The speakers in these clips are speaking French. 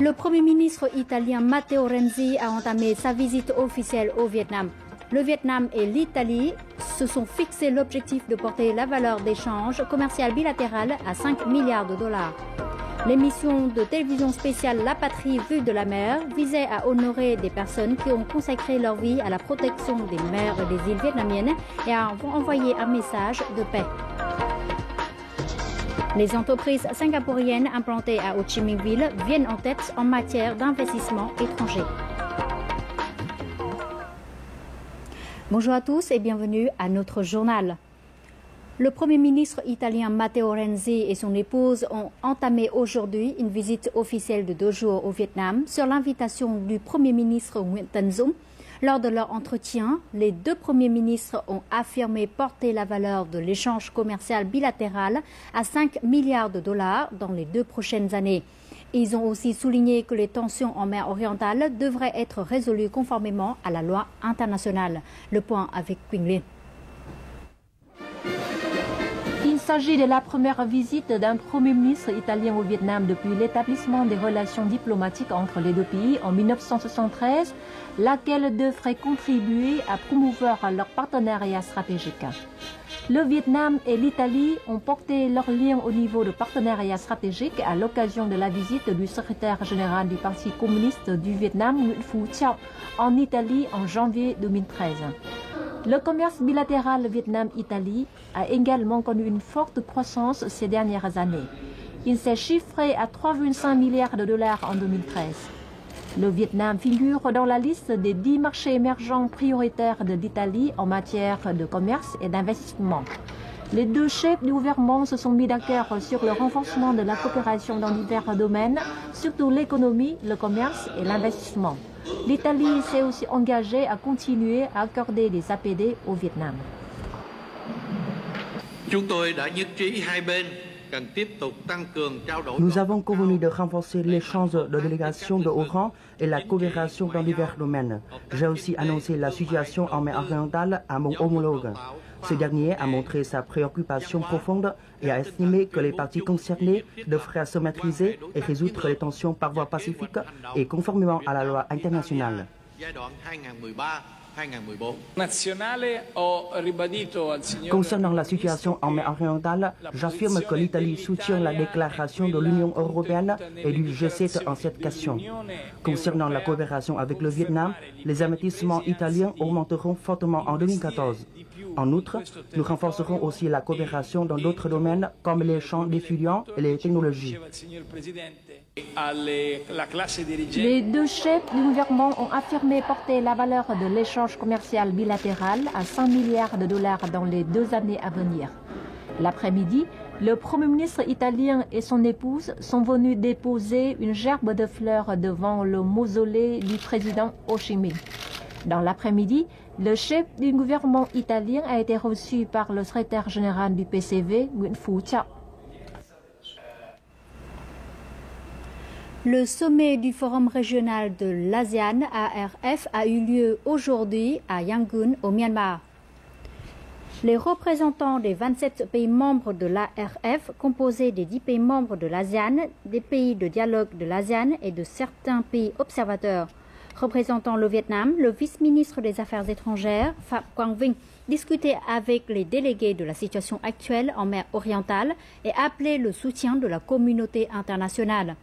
Le Premier ministre italien Matteo Renzi a entamé sa visite officielle au Vietnam. Le Vietnam et l'Italie se sont fixé l'objectif de porter la valeur d'échange commercial bilatéral à 5 milliards de dollars. L'émission de télévision spéciale La Patrie vue de la mer visait à honorer des personnes qui ont consacré leur vie à la protection des mers et des îles vietnamiennes et à envoyer un message de paix. Les entreprises singapouriennes implantées à Ho Chi Minh Ville viennent en tête en matière d'investissement étranger. Bonjour à tous et bienvenue à notre journal. Le Premier ministre italien Matteo Renzi et son épouse ont entamé aujourd'hui une visite officielle de 2 jours au Vietnam sur l'invitation du Premier ministre Nguyễn Tấn Dũng. Lors de leur entretien, les 2 premiers ministres ont affirmé porter la valeur de l'échange commercial bilatéral à 5 milliards de dollars dans les 2 prochaines années. Ils ont aussi souligné que les tensions en mer orientale devraient être résolues conformément à la loi internationale. Le point avec Quỳnh Liên. Il s'agit de la première visite d'un Premier ministre italien au Vietnam depuis l'établissement des relations diplomatiques entre les 2 pays en 1973, laquelle devrait contribuer à promouvoir leur partenariat stratégique. Le Vietnam et l'Italie ont porté leurs liens au niveau de partenariat stratégique à l'occasion de la visite du secrétaire général du Parti communiste du Vietnam, Nguyễn Phú Trọng, en Italie en janvier 2013. Le commerce bilatéral Vietnam-Italie a également connu une forte croissance ces dernières années. Il s'est chiffré à 3,5 milliards de dollars en 2013. Le Vietnam figure dans la liste des 10 marchés émergents prioritaires de l'Italie en matière de commerce et d'investissement. Les 2 chefs du gouvernement se sont mis d'accord sur le renforcement de la coopération dans divers domaines, surtout l'économie, le commerce et l'investissement. L'Italie s'est aussi engagée à continuer à accorder des APD au Vietnam. Nous avons convenu de renforcer l'échange de délégations de haut rang et la coopération dans divers domaines. J'ai aussi annoncé la situation en mer orientale à mon homologue. Ce dernier a montré sa préoccupation profonde et a estimé que les parties concernées devraient se maîtriser et résoudre les tensions par voie pacifique et conformément à la loi internationale. Concernant la situation en mer orientale, j'affirme que l'Italie soutient la déclaration de l'Union européenne et du G7 en cette question. Concernant la coopération avec le Vietnam, les investissements italiens augmenteront fortement en 2014. En outre, nous renforcerons aussi la coopération dans d'autres domaines comme les champs d'étudiants et les technologies. Les 2 chefs du gouvernement ont affirmé porter la valeur de l'échange commercial bilatéral à 5 milliards de dollars dans les 2 années à venir. L'après-midi, le Premier ministre italien et son épouse sont venus déposer une gerbe de fleurs devant le mausolée du président Ho Chi Minh. Dans l'après-midi, le chef du gouvernement italien a été reçu par le secrétaire général du PCV, Nguyễn Phú Trọng. Le sommet du Forum régional de l'ASEAN, ARF, a eu lieu aujourd'hui à Yangon, au Myanmar. Les représentants des 27 pays membres de l'ARF, composés des 10 pays membres de l'ASEAN, des pays de dialogue de l'ASEAN et de certains pays observateurs, représentant le Vietnam, le vice-ministre des Affaires étrangères, Phạm Quang Vinh, discutait avec les délégués de la situation actuelle en mer orientale et appelé le soutien de la communauté internationale.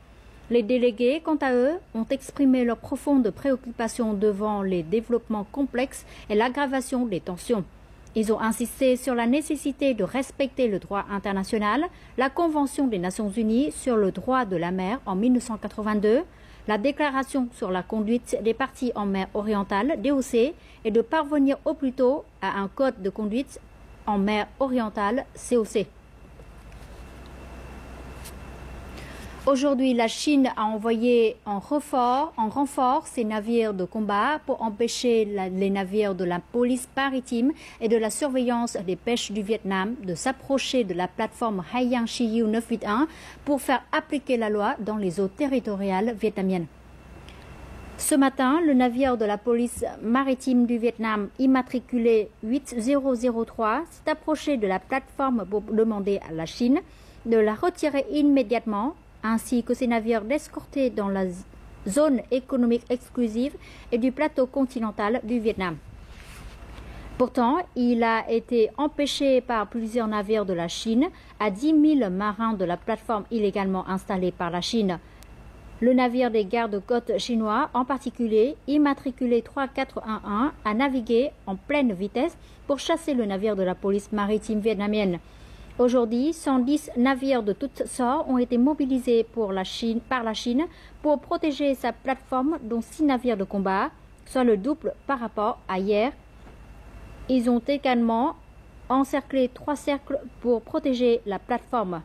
Les délégués, quant à eux, ont exprimé leur profonde préoccupation devant les développements complexes et l'aggravation des tensions. Ils ont insisté sur la nécessité de respecter le droit international, la Convention des Nations Unies sur le droit de la mer en 1982, la déclaration sur la conduite des parties en mer orientale, DOC, et de parvenir au plus tôt à un code de conduite en mer orientale, COC. Aujourd'hui, la Chine a envoyé en renfort ses navires de combat pour empêcher les navires de la police maritime et de la surveillance des pêches du Vietnam de s'approcher de la plateforme Hai Shiyu 981 pour faire appliquer la loi dans les eaux territoriales vietnamiennes. Ce matin, le navire de la police maritime du Vietnam, immatriculé 8003, s'est approché de la plateforme pour demander à la Chine de la retirer immédiatement ainsi que ses navires d'escorter dans la zone économique exclusive et du plateau continental du Vietnam. Pourtant, il a été empêché par plusieurs navires de la Chine, à 10 000 marins de la plateforme illégalement installée par la Chine. Le navire des gardes-côtes chinois, en particulier immatriculé 3411, a navigué en pleine vitesse pour chasser le navire de la police maritime vietnamienne. Aujourd'hui, 110 navires de toutes sortes ont été mobilisés par la Chine pour protéger sa plateforme, dont 6 navires de combat, soit le double par rapport à hier. Ils ont également encerclé 3 cercles pour protéger la plateforme.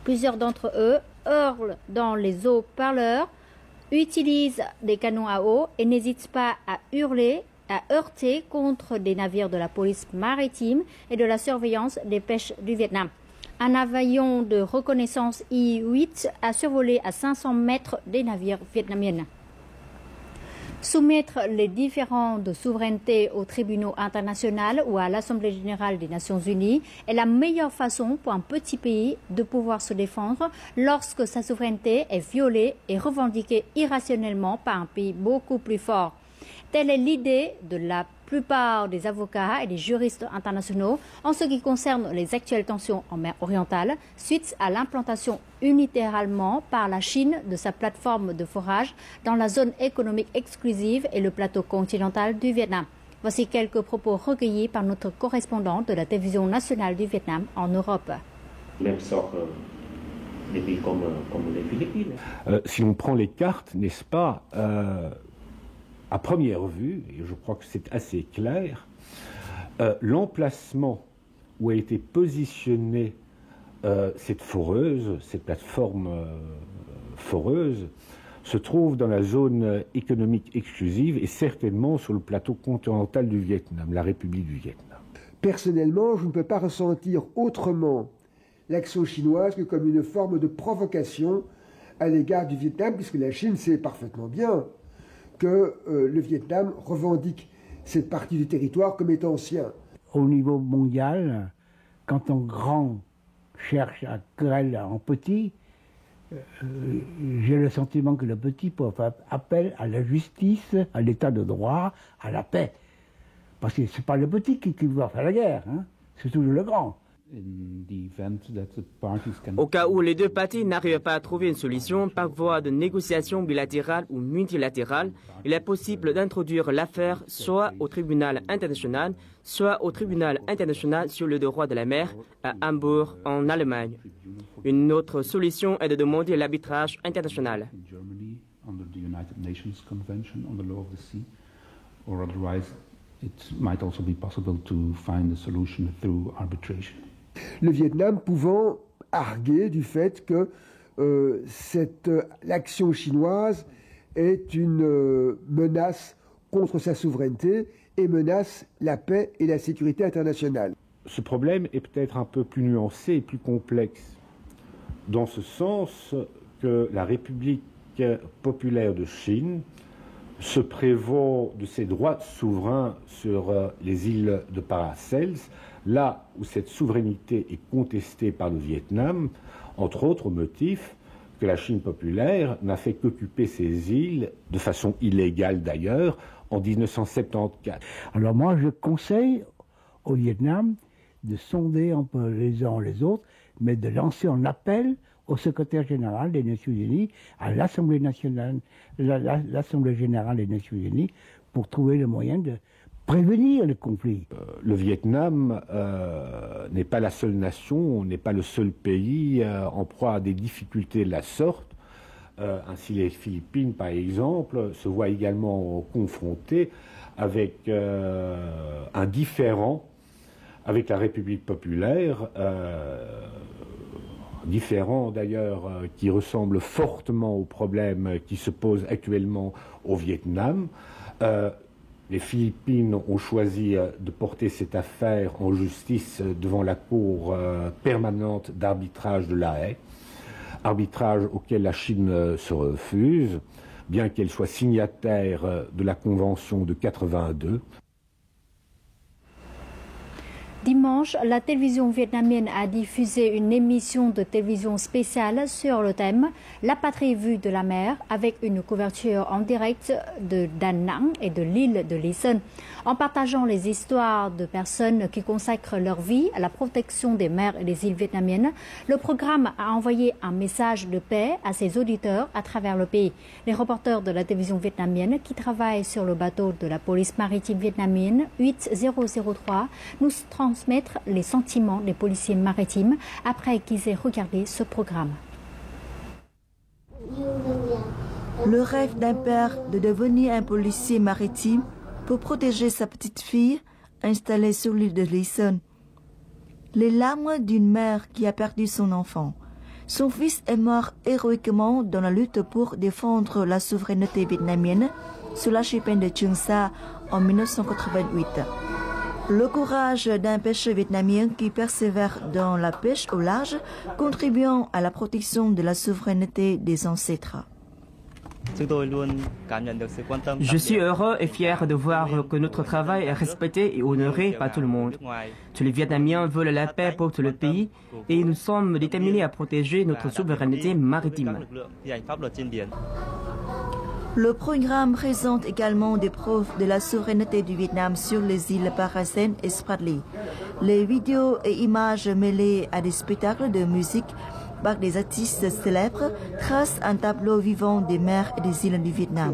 Plusieurs d'entre eux hurlent dans les haut-parleurs, utilisent des canons à eau et n'hésitent pas à heurter contre des navires de la police maritime et de la surveillance des pêches du Vietnam. Un avion de reconnaissance I-8 a survolé à 500 mètres des navires vietnamiens. Soumettre les différends de souveraineté aux tribunaux internationaux ou à l'Assemblée générale des Nations unies est la meilleure façon pour un petit pays de pouvoir se défendre lorsque sa souveraineté est violée et revendiquée irrationnellement par un pays beaucoup plus fort. Telle est l'idée de la plupart des avocats et des juristes internationaux en ce qui concerne les actuelles tensions en mer orientale suite à l'implantation unilatéralement par la Chine de sa plateforme de forage dans la zone économique exclusive et le plateau continental du Vietnam. Voici quelques propos recueillis par notre correspondant de la télévision nationale du Vietnam en Europe. Même sort des pays comme les Philippines. Si l'on prend les cartes, n'est-ce pas, à première vue, et je crois que c'est assez clair, l'emplacement où a été positionnée cette foreuse, cette plateforme foreuse, se trouve dans la zone économique exclusive et certainement sur le plateau continental du Vietnam, la République du Vietnam. Personnellement, je ne peux pas ressentir autrement l'action chinoise que comme une forme de provocation à l'égard du Vietnam, puisque la Chine sait parfaitement bien que le Vietnam revendique cette partie du territoire comme étant sien. Au niveau mondial, quand un grand cherche à querelle en petit, j'ai le sentiment que le petit peut faire appel à la justice, à l'état de droit, à la paix. Parce que ce n'est pas le petit qui doit faire la guerre, hein, c'est toujours le grand. Au cas où les deux parties n'arrivent pas à trouver une solution par voie de négociation bilatérale ou multilatérale, il est possible d'introduire l'affaire soit au tribunal international, soit au tribunal international sur le droit de la mer à Hambourg, en Allemagne. Une autre solution est de demander l'arbitrage international. Le Vietnam pouvant arguer du fait que l'action chinoise est une menace contre sa souveraineté et menace la paix et la sécurité internationale. Ce problème est peut-être un peu plus nuancé et plus complexe, dans ce sens que la République populaire de Chine se prévaut de ses droits souverains sur les îles de Paracels, là où cette souveraineté est contestée par le Vietnam, entre autres motifs que la Chine populaire n'a fait qu'occuper ces îles, de façon illégale d'ailleurs, en 1974. Alors moi, je conseille au Vietnam de sonder un peu les uns les autres, mais de lancer un appel au secrétaire général des Nations Unies, à l'Assemblée nationale, l'Assemblée générale des Nations Unies, pour trouver le moyen de prévenir le conflit. Le Vietnam n'est pas la seule nation, n'est pas le seul pays en proie à des difficultés de la sorte. Ainsi, les Philippines, par exemple, se voient également confrontées avec un différend avec la République populaire, différent d'ailleurs qui ressemble fortement aux problèmes qui se posent actuellement au Vietnam. Les Philippines ont choisi de porter cette affaire en justice devant la Cour permanente d'arbitrage de La Haye, arbitrage auquel la Chine se refuse, bien qu'elle soit signataire de la Convention de 82. Dimanche, la télévision vietnamienne a diffusé une émission de télévision spéciale sur le thème « La patrie vue de la mer » avec une couverture en direct de Da Nang et de l'île de Lý Sơn. En partageant les histoires de personnes qui consacrent leur vie à la protection des mers et des îles vietnamiennes, le programme a envoyé un message de paix à ses auditeurs à travers le pays. Les reporters de la télévision vietnamienne qui travaillent sur le bateau de la police maritime vietnamienne 8003 nous transmettre les sentiments des policiers maritimes après qu'ils aient regardé ce programme. Le rêve d'un père de devenir un policier maritime pour protéger sa petite fille installée sur l'île de Lý Sơn. Les larmes d'une mère qui a perdu son enfant. Son fils est mort héroïquement dans la lutte pour défendre la souveraineté vietnamienne sur l'archipel de Trường Sa en 1988. Le courage d'un pêcheur vietnamien qui persévère dans la pêche au large, contribuant à la protection de la souveraineté des ancêtres. Je suis heureux et fier de voir que notre travail est respecté et honoré par tout le monde. Tous les Vietnamiens veulent la paix pour tout le pays et nous sommes déterminés à protéger notre souveraineté maritime. Le programme présente également des preuves de la souveraineté du Vietnam sur les îles Paracen et Spratly. Les vidéos et images mêlées à des spectacles de musique par des artistes célèbres tracent un tableau vivant des mers et des îles du Vietnam.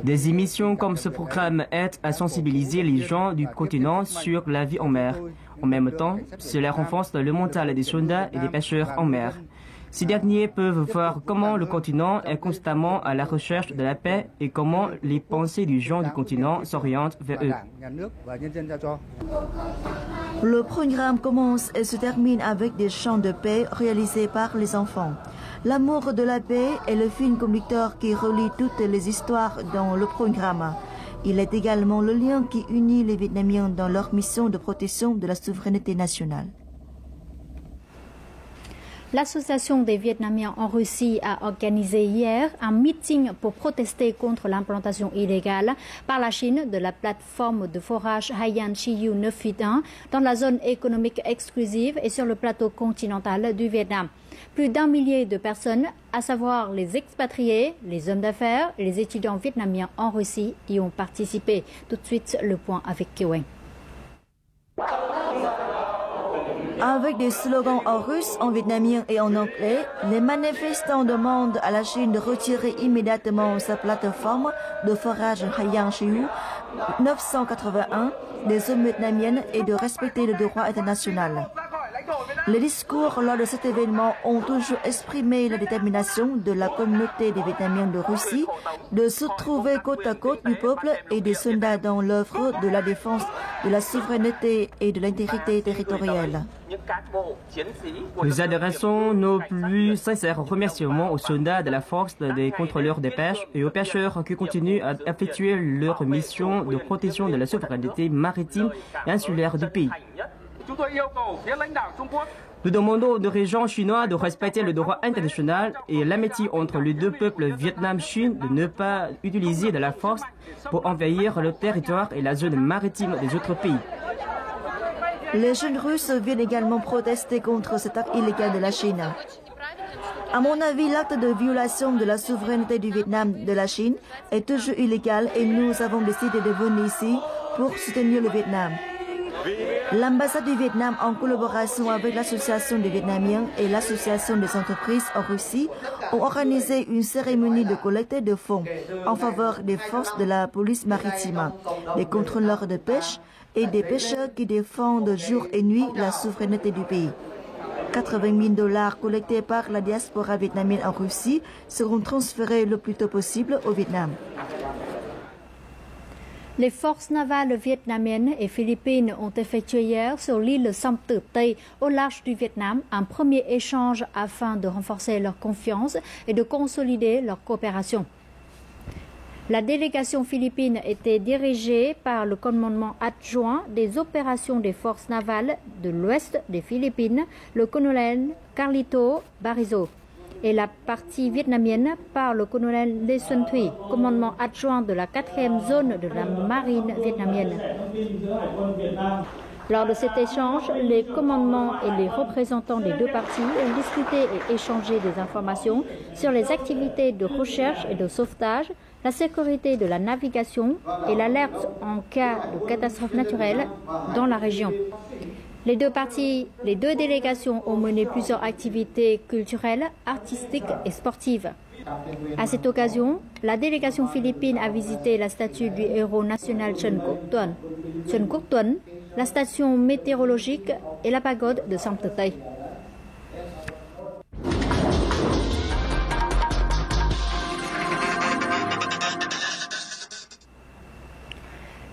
Des émissions comme ce programme aident à sensibiliser les gens du continent sur la vie en mer. En même temps, cela renforce le mental des soldats et des pêcheurs en mer. Ces derniers peuvent voir comment le continent est constamment à la recherche de la paix et comment les pensées des gens du continent s'orientent vers eux. Le programme commence et se termine avec des chants de paix réalisés par les enfants. L'amour de la paix est le fil conducteur qui relie toutes les histoires dans le programme. Il est également le lien qui unit les Vietnamiens dans leur mission de protection de la souveraineté nationale. L'Association des Vietnamiens en Russie a organisé hier un meeting pour protester contre l'implantation illégale par la Chine de la plateforme de forage Haiyan Chiyu 981 dans la zone économique exclusive et sur le plateau continental du Vietnam. Plus d'1 millier de personnes, à savoir les expatriés, les hommes d'affaires et les étudiants vietnamiens en Russie, y ont participé. Tout de suite, le point avec Kiwen. Avec des slogans en russe, en vietnamien et en anglais, les manifestants demandent à la Chine de retirer immédiatement sa plateforme de forage Haiyan Chiyu 981 des zones vietnamiennes et de respecter le droit international. Les discours lors de cet événement ont toujours exprimé la détermination de la communauté des Vietnamiens de Russie de se trouver côte à côte du peuple et des soldats dans l'œuvre de la défense de la souveraineté et de l'intégrité territoriale. Nous adressons nos plus sincères remerciements aux soldats de la force des contrôleurs des pêches et aux pêcheurs qui continuent à effectuer leur mission de protection de la souveraineté maritime et insulaire du pays. Nous demandons aux dirigeants chinois de respecter le droit international et l'amitié entre les deux peuples Vietnam-Chine de ne pas utiliser de la force pour envahir le territoire et la zone maritime des autres pays. Les jeunes Russes viennent également protester contre cet acte illégal de la Chine. À mon avis, l'acte de violation de la souveraineté du Vietnam de la Chine est toujours illégal et nous avons décidé de venir ici pour soutenir le Vietnam. L'ambassade du Vietnam, en collaboration avec l'Association des Vietnamiens et l'Association des entreprises en Russie, ont organisé une cérémonie de collecte de fonds en faveur des forces de la police maritime, des contrôleurs de pêche et des pêcheurs qui défendent jour et nuit la souveraineté du pays. 80 000 $ collectés par la diaspora vietnamienne en Russie seront transférés le plus tôt possible au Vietnam. Les forces navales vietnamiennes et philippines ont effectué hier sur l'île Sam Tử Tây, au large du Vietnam, un premier échange afin de renforcer leur confiance et de consolider leur coopération. La délégation philippine était dirigée par le commandement adjoint des opérations des forces navales de l'ouest des Philippines, le colonel Carlito Barizo, et la partie vietnamienne par le colonel Lê Xuân Thủy, commandement adjoint de la 4e zone de la marine vietnamienne. Lors de cet échange, les commandements et les représentants des deux parties ont discuté et échangé des informations sur les activités de recherche et de sauvetage, la sécurité de la navigation et l'alerte en cas de catastrophe naturelle dans la région. Les deux délégations ont mené plusieurs activités culturelles, artistiques et sportives. À cette occasion, la délégation philippine a visité la statue du héros national Chen Quoc Tuan, la station météorologique et la pagode de Sanctité.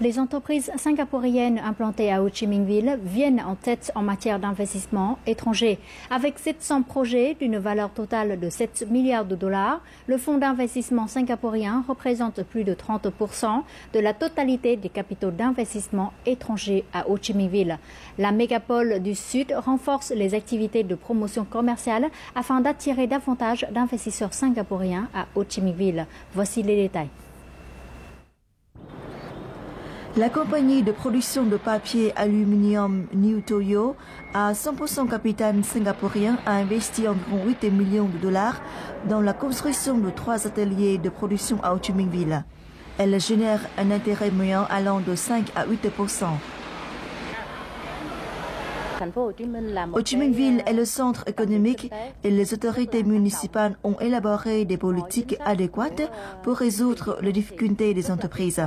Les entreprises singapouriennes implantées à Ho Chi Minh Ville viennent en tête en matière d'investissement étranger. Avec 700 projets d'une valeur totale de 7 milliards de dollars, le fonds d'investissement singapourien représente plus de 30% de la totalité des capitaux d'investissement étrangers à Ho Chi Minh Ville. La mégapole du Sud renforce les activités de promotion commerciale afin d'attirer davantage d'investisseurs singapouriens à Ho Chi Minh Ville. Voici les détails. La compagnie de production de papier aluminium New Toyo, à 100% capital singapourien, a investi environ 8 millions de dollars dans la construction de 3 ateliers de production à Ho Chi Minh Ville. Elle génère un intérêt moyen allant de 5 à 8%. Ho Chi Minh Ville est le centre économique et les autorités municipales ont élaboré des politiques adéquates pour résoudre les difficultés des entreprises.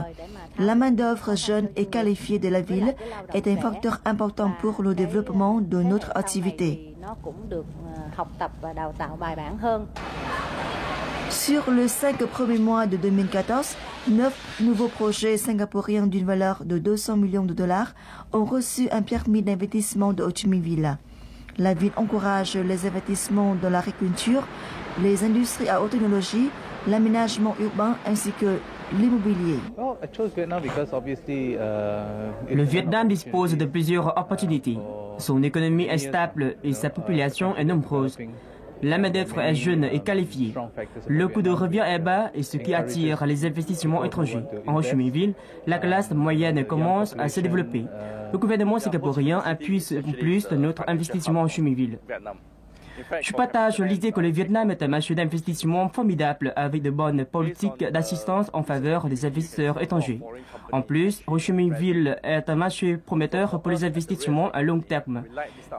La main-d'œuvre jeune et qualifiée de la ville est un facteur important pour le développement de notre activité. Sur les 5 premiers mois de 2014, 9 nouveaux projets singapouriens d'une valeur de 200 millions de dollars ont reçu un permis d'investissement de Ho Chi Minh Ville. La ville encourage les investissements dans l'agriculture, les industries à haute technologie, l'aménagement urbain ainsi que l'immobilier. Le Vietnam dispose de plusieurs opportunités. Son économie est stable et sa population est nombreuse. La main-d'œuvre est jeune et qualifiée. Le coût de revient est bas et ce qui attire les investissements étrangers. En Ho Chi Minh Ville, la classe moyenne commence à se développer. Le gouvernement singapourien appuie en plus de notre investissement en Ho Chi Minh Ville. Je partage l'idée que le Vietnam est un marché d'investissement formidable avec de bonnes politiques d'assistance en faveur des investisseurs étrangers. En plus, Ho Chi Minh Ville est un marché prometteur pour les investissements à long terme.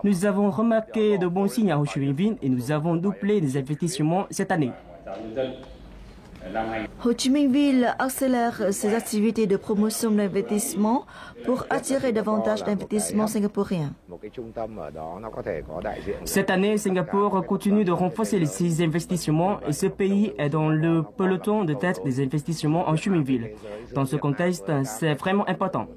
Nous avons remarqué de bons signes à Ho Chi Minh Ville et nous avons doublé les investissements cette année. Ho Chi Minh Ville accélère ses activités de promotion d'investissement pour attirer davantage d'investissements singapouriens. Cette année, Singapour continue de renforcer ses investissements et ce pays est dans le peloton de tête des investissements en Ho Chi Minh Ville. Dans ce contexte, c'est vraiment important.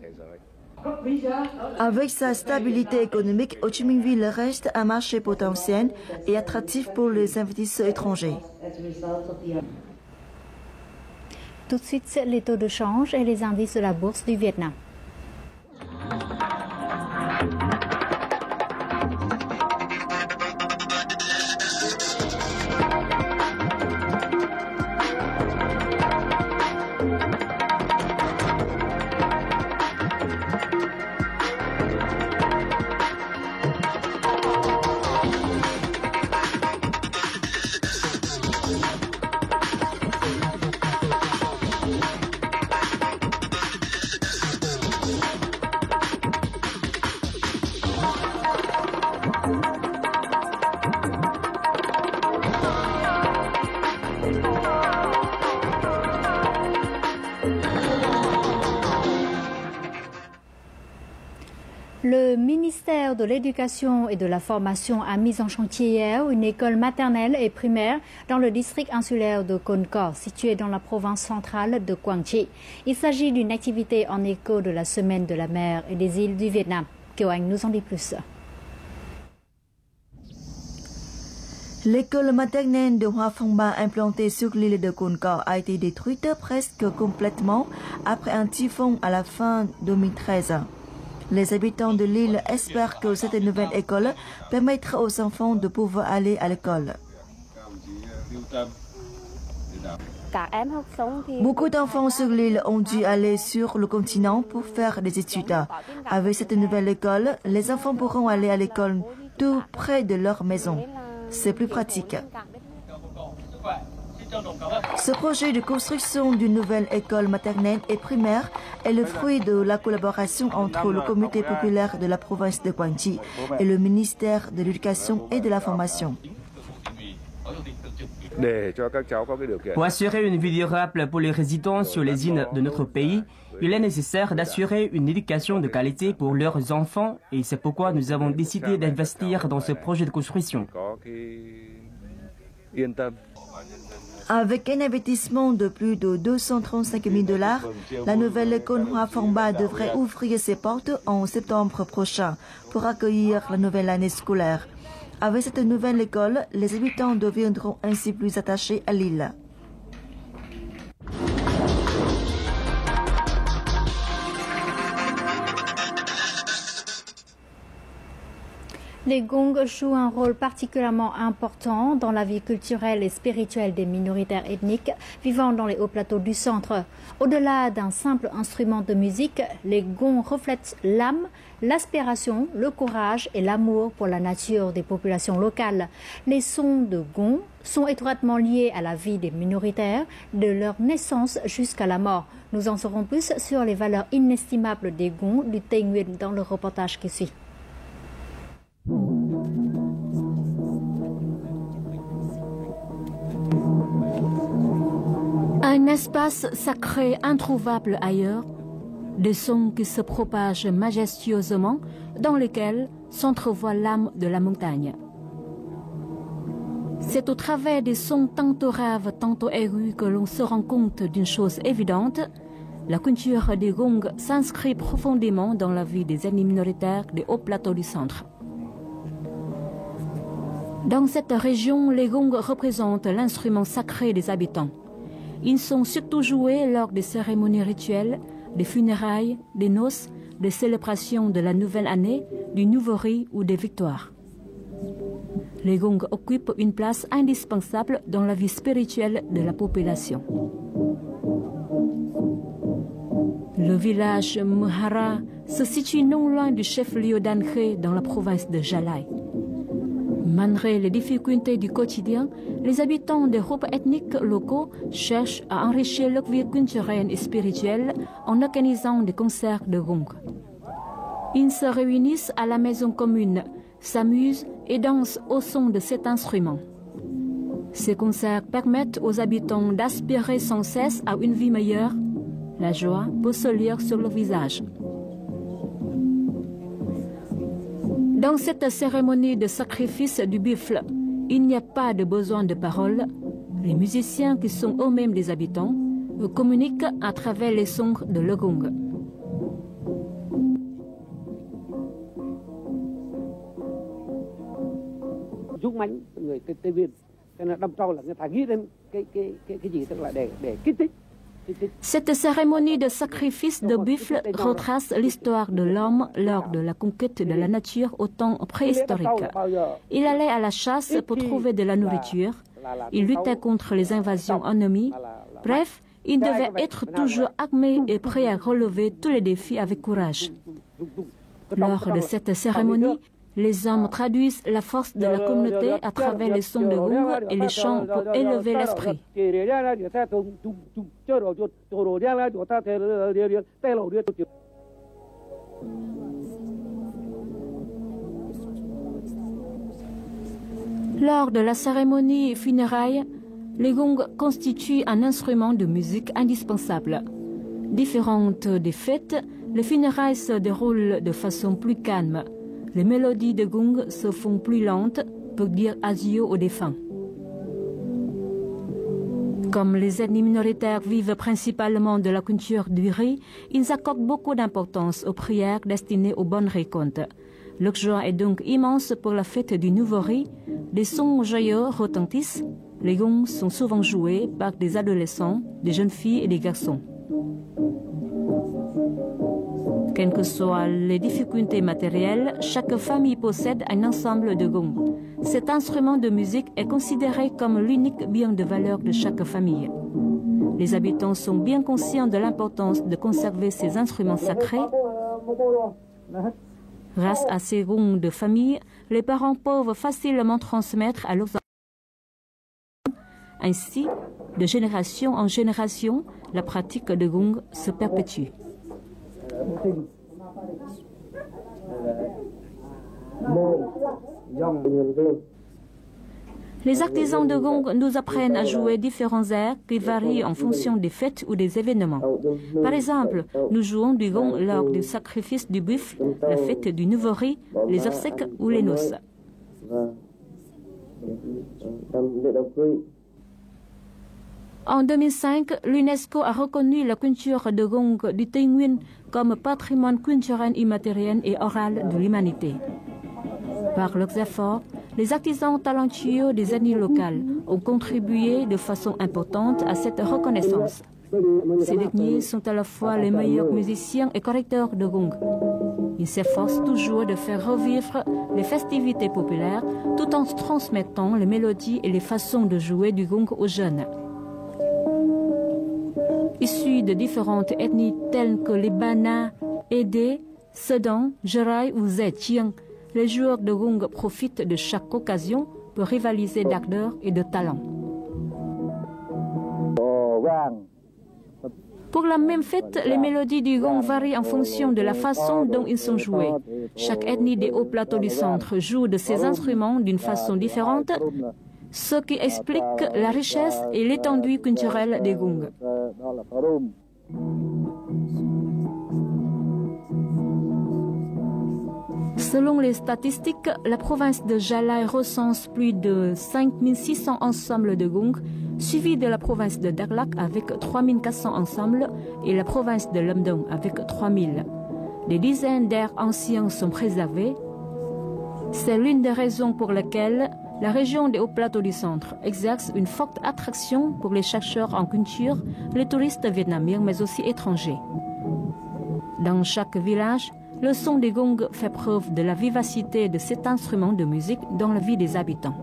Avec sa stabilité économique, Ho Chi Minh Ville reste un marché potentiel et attractif pour les investisseurs étrangers. Tout de suite, les taux de change et les indices de la bourse du Vietnam. Le ministère de l'Éducation et de la Formation a mis en chantier hier une école maternelle et primaire dans le district insulaire de Kon Ko, situé dans la province centrale de Quang Tri. Il s'agit d'une activité en écho de la Semaine de la mer et des îles du Vietnam. Kiều Anh nous en dit plus. L'école maternelle de Hoa Phong Ba implantée sur l'île de Kon Ko a été détruite presque complètement après un typhon à la fin 2013. Les habitants de l'île espèrent que cette nouvelle école permettra aux enfants de pouvoir aller à l'école. Beaucoup d'enfants sur l'île ont dû aller sur le continent pour faire des études. Avec cette nouvelle école, les enfants pourront aller à l'école tout près de leur maison. C'est plus pratique. Ce projet de construction d'une nouvelle école maternelle et primaire est le fruit de la collaboration entre le comité populaire de la province de Quang Tri et le ministère de l'Éducation et de la Formation. Pour assurer une vie durable pour les résidents sur les îles de notre pays, il est nécessaire d'assurer une éducation de qualité pour leurs enfants et c'est pourquoi nous avons décidé d'investir dans ce projet de construction. Avec un investissement de plus de 235 000 $, la nouvelle école Hoa Phong Ba devrait ouvrir ses portes en septembre prochain pour accueillir la nouvelle année scolaire. Avec cette nouvelle école, les habitants deviendront ainsi plus attachés à l'île. Les gongs jouent un rôle particulièrement important dans la vie culturelle et spirituelle des minorités ethniques vivant dans les hauts plateaux du centre. Au-delà d'un simple instrument de musique, les gongs reflètent l'âme, l'aspiration, le courage et l'amour pour la nature des populations locales. Les sons de gongs sont étroitement liés à la vie des minoritaires, de leur naissance jusqu'à la mort. Nous en saurons plus sur les valeurs inestimables des gongs du Tây Nguyên dans le reportage qui suit. Un espace sacré introuvable ailleurs, des sons qui se propagent majestueusement, dans lesquels s'entrevoit l'âme de la montagne. C'est au travers des sons tantôt raves, tantôt aigus que l'on se rend compte d'une chose évidente. La culture des gongs s'inscrit profondément dans la vie des ethnies minoritaires des hauts plateaux du centre. Dans cette région, les gongs représentent l'instrument sacré des habitants. Ils sont surtout joués lors des cérémonies rituelles, des funérailles, des noces, des célébrations de la nouvelle année, du nouveau riz ou des victoires. Les gongs occupent une place indispensable dans la vie spirituelle de la population. Le village Mhara se situe non loin du chef-lieu d'An dans la province de Jalai. Malgré les difficultés du quotidien, les habitants des groupes ethniques locaux cherchent à enrichir leur vie culturelle et spirituelle en organisant des concerts de gongs. Ils se réunissent à la maison commune, s'amusent et dansent au son de cet instrument. Ces concerts permettent aux habitants d'aspirer sans cesse à une vie meilleure. La joie peut se lire sur le visage. Dans cette cérémonie de sacrifice du buffle, il n'y a pas de besoin de paroles. Les musiciens, qui sont eux-mêmes des habitants, communiquent à travers les sons de le gong. Cette cérémonie de sacrifice de buffle retrace l'histoire de l'homme lors de la conquête de la nature au temps préhistorique. Il allait à la chasse pour trouver de la nourriture. Il luttait contre les invasions ennemies. Bref, il devait être toujours armé et prêt à relever tous les défis avec courage. Lors de cette cérémonie, les hommes traduisent la force de la communauté à travers les sons de gong et les chants pour élever l'esprit. Lors de la cérémonie funéraire, les gongs constituent un instrument de musique indispensable. Différentes des fêtes, les funérailles se déroulent de façon plus calme. Les mélodies de gong se font plus lentes pour dire adieu aux défunts. Comme les ethnies minoritaires vivent principalement de la culture du riz, ils accordent beaucoup d'importance aux prières destinées aux bonnes récoltes. Leur joie est donc immense pour la fête du nouveau riz. Des sons joyeux retentissent. Les gongs sont souvent joués par des adolescents, des jeunes filles et des garçons. Quelles que soient les difficultés matérielles, chaque famille possède un ensemble de gongs. cet instrument de musique est considéré comme l'unique bien de valeur de chaque famille. Les habitants sont bien conscients de l'importance de conserver ces instruments sacrés. Grâce à ces gongs de famille, les parents peuvent facilement transmettre à leurs enfants. Ainsi, de génération en génération, la pratique de gong se perpétue. Les artisans de gong nous apprennent à jouer différents airs qui varient en fonction des fêtes ou des événements. Par exemple, nous jouons du gong lors du sacrifice du buffle, la fête du nouveau riz, les obsèques ou les noces. En 2005, l'UNESCO a reconnu la culture de gong du Tây Nguyên comme patrimoine culturel immatériel et oral de l'humanité. Par leurs efforts, les artisans talentueux des ethnies locales ont contribué de façon importante à cette reconnaissance. Ces derniers sont à la fois les meilleurs musiciens et correcteurs de gong. Ils s'efforcent toujours de faire revivre les festivités populaires tout en transmettant les mélodies et les façons de jouer du gong aux jeunes. Issus de différentes ethnies telles que les Bana, Édé, Sedan, Jerai ou Zetieng, les joueurs de gong profitent de chaque occasion pour rivaliser d'ardeur et de talent. Pour la même fête, les mélodies du gong varient en fonction de la façon dont ils sont joués. Chaque ethnie des hauts plateaux du centre joue de ces instruments d'une façon différente, ce qui explique la richesse et l'étendue culturelle des gongs. Selon les statistiques, la province de Jalai recense plus de 5600 ensembles de gong, suivi de la province de Daklak avec 3400 ensembles et la province de Lemdong avec 3000. Des dizaines d'airs anciens sont préservés. C'est l'une des raisons pour lesquelles la région des hauts plateaux du centre exerce une forte attraction pour les chercheurs en culture, les touristes vietnamiens mais aussi étrangers. Dans chaque village, le son des gongs fait preuve de la vivacité de cet instrument de musique dans la vie des habitants.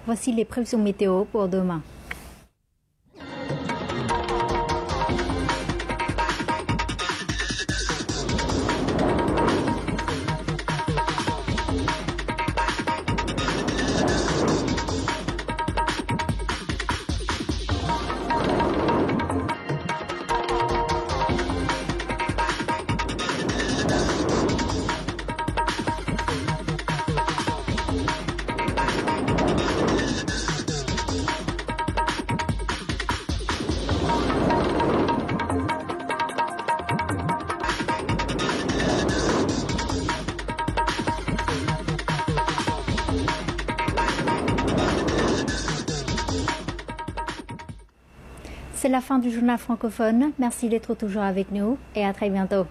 Voici les prévisions météo pour demain. C'est la fin du journal francophone. Merci d'être toujours avec nous et à très bientôt.